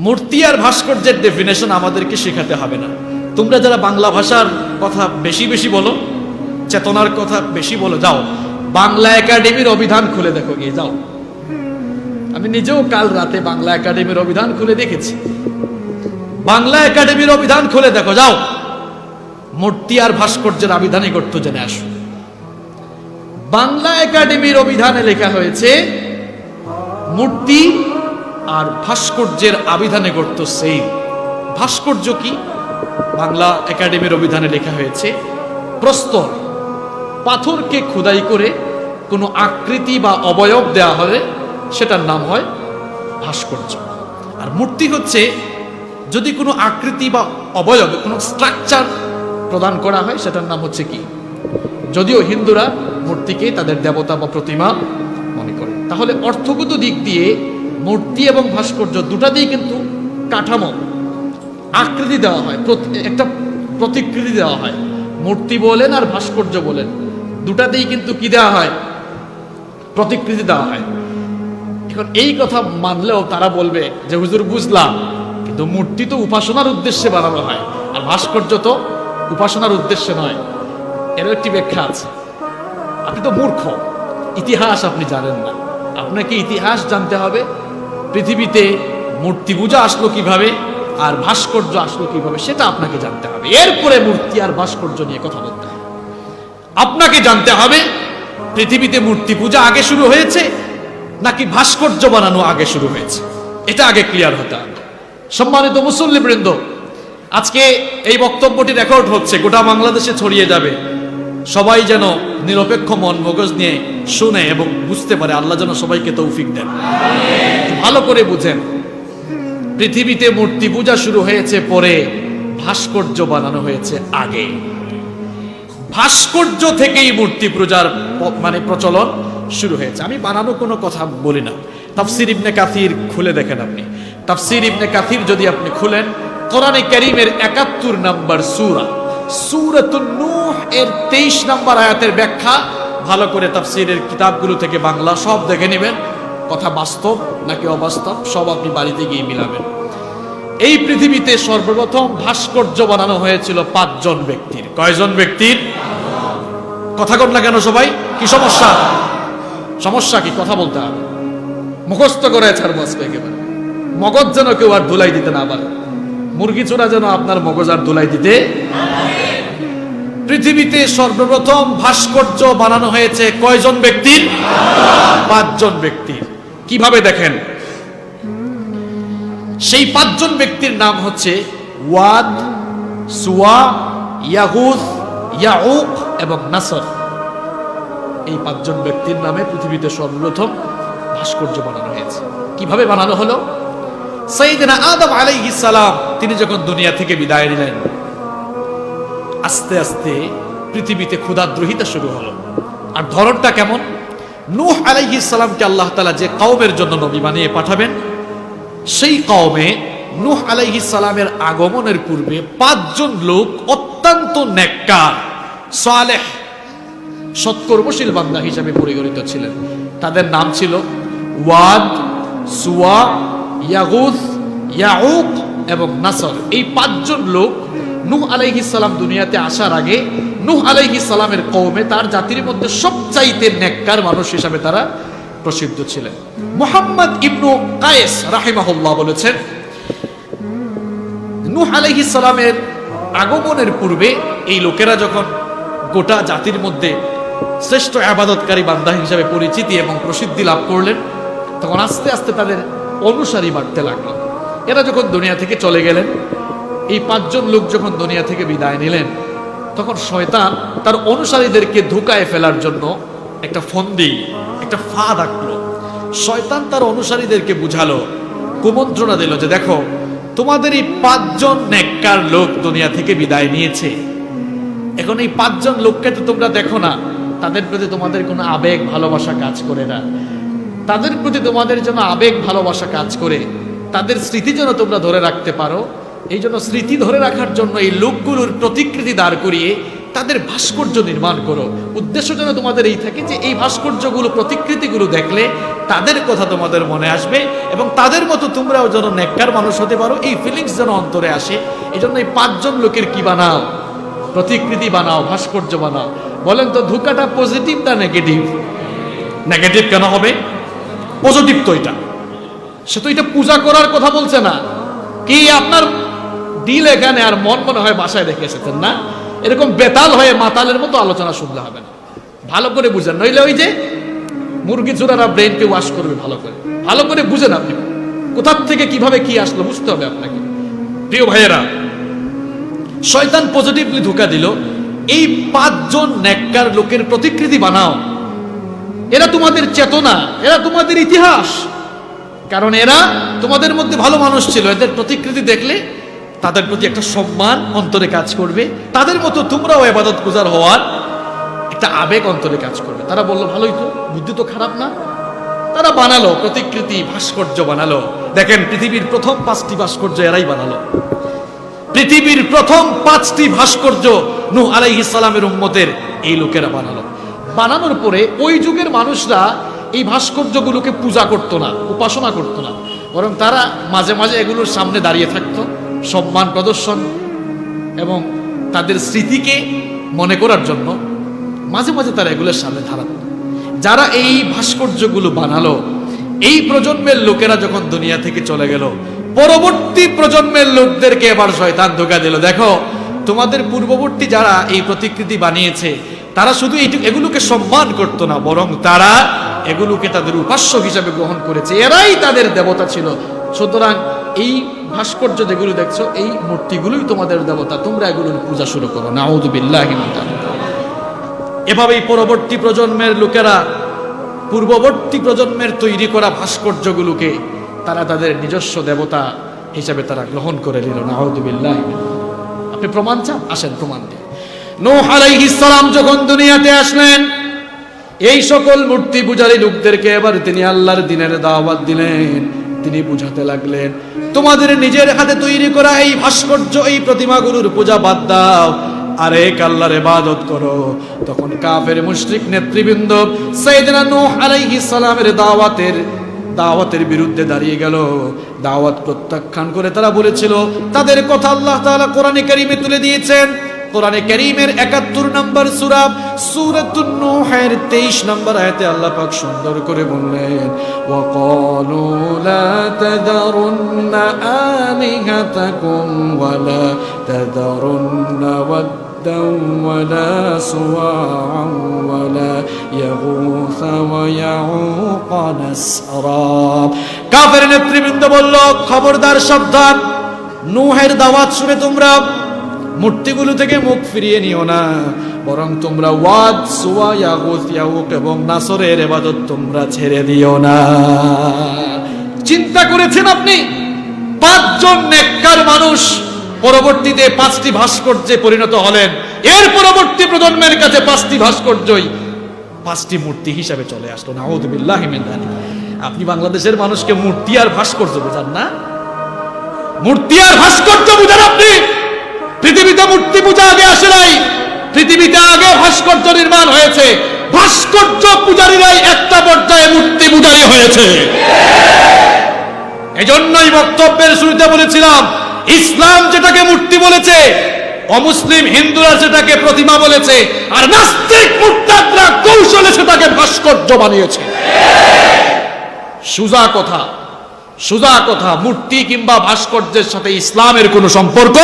মূর্তি আর ভাস্কর্যের ডেফিনেশন আমাদেরকে শেখাতে হবে না। তোমরা যারা বাংলা ভাষার কথা বেশি বেশি বলো, চেতনার কথা বেশি বলো, যাও বাংলা একাডেমির অভিধান খুলে দেখো গিয়ে, যাও। আমি নিজেও কাল রাতে বাংলা একাডেমির অভিধান খুলে দেখেছি। বাংলা একাডেমির অভিধান খুলে দেখো, যাও মূর্তি আর ভাস্কর্যের আবিধানিক অর্থ জেনে আসো। বাংলা একাডেমির অভিধানে লেখা হয়েছে মূর্তি আর ভাস্কর্যের আবিধানিক অর্থ সেম। ভাস্কর্য কি? বাংলা একাডেমির অভিধানে লেখা হয়েছে প্রস্তর, পাথরকে খোদাই করে কোনো আকৃতি বা অবয়ব দেওয়া হলে সেটার নাম হয় ভাস্কর্য। আর মূর্তি হচ্ছে যদি কোনো আকৃতি বা অবয়ব, কোনো স্ট্রাকচার প্রদান করা হয়, সেটার নাম হচ্ছে কি? যদিও হিন্দুরা মূর্তিকে তাদের দেবতা বা প্রতিমা মনে করে। তাহলে অর্থগত দিক দিয়ে মূর্তি এবং ভাস্কর্য দুটাতেই কিন্তু কাঠামো, আকৃতি দেওয়া হয়, একটা প্রতিকৃতি দেওয়া হয়। মূর্তি বলেন আর ভাস্কর্য বলেন, দুটাতেই কিন্তু কি দেওয়া হয়? প্রতিকৃতি দেওয়া হয়। এখন এই কথা মানলেও তারা বলবে যে হুজুর বুঝলাম, কিন্তু মূর্তি তো উপাসনার উদ্দেশ্যে বানানো হয়, আর ভাস্কর্য তো উপাসনার উদ্দেশ্যে নয়। এরও একটি ব্যাখ্যা আছে। আপনি তো মূর্খ, ইতিহাস আপনি জানেন না। আপনাকে ইতিহাস জানতে হবে, পৃথিবীতে মূর্তি পূজা আসলো কিভাবে আর ভাস্কর্য আসলো কিভাবে সেটা আপনাকে জানতে হবে। এরপরে মূর্তি আর ভাস্কর্য নিয়ে কথা বলতে হবে। আপনাকে জানতে হবে পৃথিবীতে মূর্তি পূজা আগে শুরু হয়েছে নাকি ভাস্কর্য বানানো আগে শুরু হয়েছে, এটা আগে ক্লিয়ার হতে হবে। সম্মানিত মুসল্লিবৃন্দ, আজকে এই বক্তব্যটি রেকর্ড হচ্ছে, গোটা বাংলাদেশে ছড়িয়ে যাবে। সবাই যেন নিরপেক্ষ মন মগজ নিয়ে শুনে এবং বুঝতে পারে। আল্লাহ যেন সবাইকে তৌফিক দেন। ভালো করে বুঝেন, পৃথিবীতে মূর্তি পূজা শুরু হয়েছে পরে, ভাস্কর্য বানানো হয়েছে আগে। ভাস্কর্য থেকেই মূর্তি পূজার প্রচলন শুরু হয়েছে। আমি বানানো কোনো কথা বলি না। তাফসির ইবনে কাসির খুলে দেখেন আপনি। তাফসির ইবনে কাসির যদি আপনি খুলেন, কোরআনে কারীমের ৭১ নম্বর সূরা, সূরাতুন নূহ এর ২৩ নম্বর আয়াতের ব্যাখ্যা ভালো করে তাফসিরের কিতাবগুলো থেকে বাংলা সব দেখে নেবেন। কথা বাস্তব নাকি অবাস্তব সব আপনি বাড়িতে গিয়ে মিলাবেন। এই পৃথিবীতে সর্বপ্রথম ভাস্কর্য বানানো হয়েছিল ৫ জন ব্যক্তির। কয়জন ব্যক্তির? কথা কন না কেন সবাই? কি সমস্যা? সমস্যা কি? কথা বলতে হবে। মুখস্থ করে ছাড়বো আজকে একেবারে। মগজ যেন কেউ আর ধুলাই দিতে না পারে। মুরগি চোরা যেন আপনার মগজ আর ধুলাই দিতে। পৃথিবীতে সর্বপ্রথম ভাস্কর্য বানানো হয়েছে কয়জন ব্যক্তির? ৫ জন ব্যক্তির। কিভাবে দেখেন, সেই ৫ জন ব্যক্তির নাম হচ্ছে ওয়াদ, সুয়া, ইয়াগুস, ইয়াউক এবং নাসর। এই ৫ জন ব্যক্তির নামে পৃথিবীতে সর্বপ্রথম ভাস্কর্য বানানো হয়েছে। কিভাবে বানানো হলো? সাইয়েদনা আদম আলাইহিস সালাম তিনি যখন দুনিয়া থেকে বিদায় নিলেন, আস্তে আস্তে পৃথিবীতে ক্ষুধাদ্রোহিতা শুরু হলো। আর ধরনটা কেমন? নূহ আলাইহিস সালামকে আল্লাহ তাআলা যে কওমের জন্য নবী বানিয়ে পাঠাবেন, সেই কওমে নূহ আলাইহিস সালামের আগমনের পূর্বে ৫ জন লোক অত্যন্ত নেককার, সালেহ, সৎকর্মশীল বান্দা হিসেবে পরিগণিত ছিলেন। তাদের নাম ছিল ওয়াদ, সুয়া, ইয়াগুস, ইয়াউক এবং নাসর। এই ৫ জন লোক নূহ আলাইহিস সালাম দুনিয়াতে আসার আগে নূহ আলাইহিস সালামের কওমে, তার জাতির মধ্যে সবচাইতে নেককার মানুষ হিসাবে তারা প্রসিদ্ধ ছিলেন। মুহাম্মদ ইবনু কায়েস রাহিমাহুল্লাহ বলেছেন, নূহ আলাইহিস সালামের আগমনের পূর্বে এই লোকেরা যখন গোটা জাতির মধ্যে শ্রেষ্ঠ ইবাদতকারী বান্দা হিসেবে পরিচিতি এবং প্রসিদ্ধি লাভ করলেন, তখন আস্তে আস্তে তাদের অনুসারী বাড়তে লাগলো। এরা যখন দুনিয়া থেকে চলে গেলেন, এই ৫ জন লোক যখন দুনিয়া থেকে বিদায় নিলেন, তখন শয়তান তার অনুসারীদেরকে ধোঁকায় ফেলার জন্য একটা ফন্দি, একটা ফাঁদ আঁকলো। শয়তান তার অনুসারীদেরকে বুঝালো, কুমন্ত্রণা দিল যে দেখো, তোমাদের এই ৫ জন নেককার লোক দুনিয়া থেকে বিদায় নিয়েছে। এখন এই ৫ জন লোককে তো তোমরা দেখো না, তাদের প্রতি তোমাদের কোনো আবেগ ভালোবাসা কাজ করে না। তাদের প্রতি তোমাদের যেন আবেগ ভালোবাসা কাজ করে, তাদের স্মৃতি যেন তোমরা ধরে রাখতে পারো। এই জন্য স্মৃতি ধরে রাখার জন্য এই লোকগুলোর প্রতিকৃতি দাঁড় করিয়ে তাদের ভাস্কর্য নির্মাণ করো। উদ্দেশ্য যেন তোমাদের এই থাকে যে এই ভাস্কর্যগুলো, প্রতিকৃতিগুলো দেখলে তাদের কথা তোমাদের মনে আসবে এবং তাদের মতো তোমরাও যেন নেককার মানুষ হতে পারো, এই ফিলিংস যেন অন্তরে আসে। এই জন্য এই 5 জন লোকের কি বানাও? প্রতিকৃতি বানাও, ভাস্কর্য বানাও। বলেন তো ধোঁকাটা পজিটিভ না নেগেটিভ? নেগেটিভ কেন হবে? পজিটিভ তো এটা। সে তো এটা পূজা করার কথা বলছে না। কি আপনার দিল এখানে আর মন মনে হয় বাসায় রেখে এসেছেন না? এরকম বেতাল হয়ে মাতালের মতো আলোচনা শুনলে হবে না। ভালো করে বুঝেন, নইলে ওই যে মুরগি চোরারা ব্রেনকে ওয়াশ করবে। ভালো করে বুঝেন আপনি কোথার থেকে কিভাবে কি আসলো বুঝতে হবে আপনাকে। প্রিয় ভাইয়েরা, শয়তান পজিটিভলি ধোঁকা দিল, এই 5 জন নেককার লোকের প্রতিকৃতি বানাও। এরা তোমাদের চেতনা, এরা তোমাদের ইতিহাস। কারণ এরা তোমাদের মধ্যে ভালো মানুষ ছিল। এদের প্রতিকৃতি দেখলে তাদের প্রতি একটা সম্মান অন্তরে কাজ করবে। তাদের মতো তোমরাও ইবাদত গুজার হওয়ার একটা আবেগ অন্তরে কাজ করবে। তারা বললো ভালোই তো, বুদ্ধি তো খারাপ না। তারা বানালো প্রতিকৃতি, ভাস্কর্য বানালো। দেখেন পৃথিবীর প্রথম 5টি ভাস্কর্য এরাই বানালো। পৃথিবীর প্রথম 5টি ভাস্কর্য নূহ আলাইহিস সালামের উম্মতের এই লোকেরা বানালো। বানানোর পরে ওই যুগের মানুষরা এই ভাস্কর্যগুলোকে পূজা করতো না, উপাসনা করতো না, বরং তারা মাঝে মাঝে এগুলোর সামনে দাঁড়িয়ে থাকতো সম্মান প্রদর্শন এবং তাদের স্মৃতিকে মনে করার জন্য মাঝে মাঝে তারা এগুলোর সামনে দাঁড়াতো। যারা এই ভাস্কর্যগুলো বানালো, এই প্রজন্মের লোকেরা যখন দুনিয়া থেকে চলে গেল, পরবর্তী প্রজন্মের লোকদেরকে এবার শয়তান ধোঁকা দিল। দেখো, তোমাদের পূর্ববর্তী যারা এই প্রতিকৃতি বানিয়েছে তারা শুধু এগুলোকে সম্মান করতো না, বরং তারা এগুলোকে তাদের উপাস্য হিসাবে গ্রহণ করেছে। এরাই তাদের দেবতা ছিল। সুতরাং এই ভাস্কর্য যেগুলো দেখছো, এই মূর্তিগুলোই তোমাদের দেবতা, তোমরা এগুলোর পূজা শুরু করো। নাউযুবিল্লাহি মিন যালিক। এভাবেই পরবর্তী প্রজন্মের লোকেরা পূর্ববর্তী প্রজন্মের তৈরি করা ভাস্কর্যগুলোকে তারা তাদের নিজস্ব দেবতা হিসাবে তারা গ্রহণ করে নিল। নাউযুবিল্লাহি। আপনি প্রমাণ চান? আসেন প্রমাণ দিই। নূহ আলাইহিস সালাম যখন দুনিয়াতে আসলেন, এই সকল মূর্তি পূজারী লোকদেরকে এবার তিনি আল্লাহর দ্বীনের দাওয়াত দিলেন। তিনি বুঝাতে লাগলেন, তোমাদের নিজের হাতে তৈরি করা এই ভাস্কর্য, এই প্রতিমাগুলোর পূজা বাদ দাও, আরেক আল্লাহর ইবাদত করো। তখন কাফের মুশরিক নেতৃবৃন্দ সাইয়েদনা নূহ আলাইহিস সালামের দাওয়াতের বিরুদ্ধে দাঁড়িয়ে গেল। দাওয়াত প্রত্যাখ্যান করে তারা বলেছিল, তাদের কথা আল্লাহ তাআলা কোরআনে কারীমে তুলে দিয়েছেন। কোরআনে কারীমের 71 নম্বর সূরা সূরাতুন নূহের 23 নম্বর আয়াতে আল্লাহ পাক সুন্দর করে বললেন, ওয়াকালু লা তাযারুন্না আলিহাতাকুম ওয়া লা তাযারুন্না ওয়াদ্দান ওয়া লা সুওয়া'আন ওয়া লা ইয়াগুস ওয়া ইয়াউক ওয়া নাসরা। কাফের নেতৃবৃন্দ বলল, খবরদার, সাবধান, নূহের দাওয়াত শুনে তোমরা মূর্তিগুলো থেকে মুখ ফিরিয়ে নিও না, বরং তোমরা ওয়াদ, সুওয়া, ইয়াগুস, ইয়াউক এবং নাসরের ইবাদত তোমরা ছেড়ে দিও না। চিন্তা করেছেন আপনি? 5 জন নেককার মানুষ পরবর্তীতে 5টি ভাস্কর্যে পরিণত হলেন। এর পরবর্তী প্রজন্মের কাছে 5টি ভাস্কর্যই 5টি মূর্তি হিসাবে চলে আসলো। নাউযুবিল্লাহি মিন যালিক। আপনি বাংলাদেশের মানুষকে মূর্তি আর ভাস্কর্য বোঝান না? মূর্তি আর ভাস্কর্য বোঝান আপনি? পৃথিবীতে মূর্তি পূজা আগে আসে নাই, পৃথিবীতে আগে ভাস্কর্য নির্মাণ হয়েছে। ভাস্কর্য পূজারীরাই একটা পর্যায়ে মূর্তি পূজারী হয়েছে। এজন্যই বক্তব্যের শুরুতে বলেছিলাম, ইসলাম যেটাকে মূর্তি বলেছে, অমুসলিম হিন্দুরা সেটাকে প্রতিমা বলেছে, আর নাস্তিক মুরতাদরা কৌশলে সেটাকে ভাস্কর্য বানিয়েছে। সোজা কথা, মূর্তি কিংবা ভাস্কর্যের সাথে ইসলামের কোনো সম্পর্ক